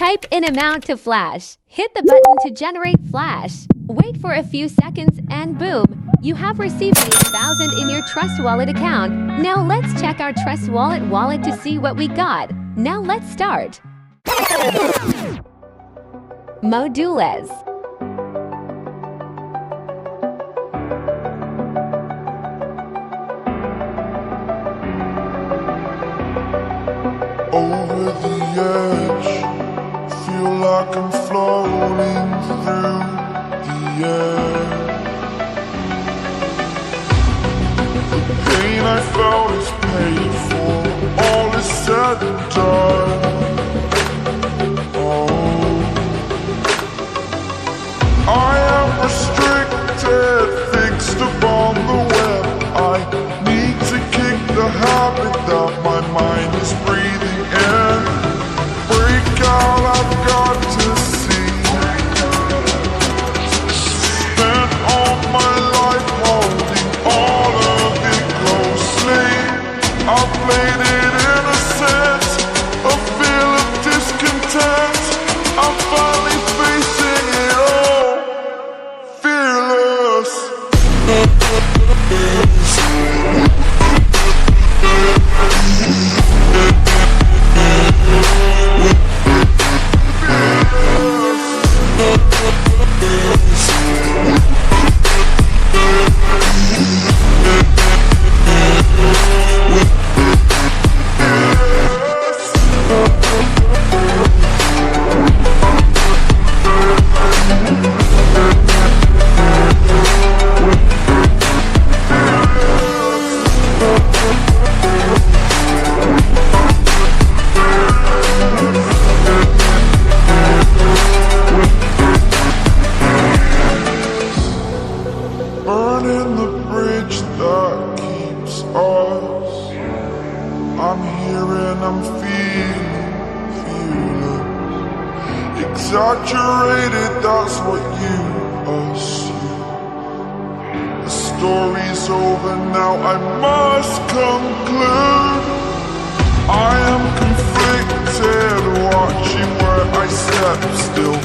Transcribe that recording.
Type in amount to Flash. Hit the button to generate Flash. Wait for a few seconds and boom, you have received 8,000 in your Trust Wallet account. Now let's check our Trust Wallet to see what we got. Now let's start. Modules. Over the edge, feel like I'm floating through the air. The pain I felt is paid for, all is said and done. Oh, I am restricted, fixed upon the web. I need to kick the habit that my mind is breathing in. Break out, I've got to see. Spent all my life holding all of it closely. I played it innocent, a feel of discontent. I'm finally facing it all, fearless. Burning the bridge that keeps us. I'm here and I'm feeling exaggerated, that's what you assume. The story's over now, I must conclude. I am conflicted, watching where I step still.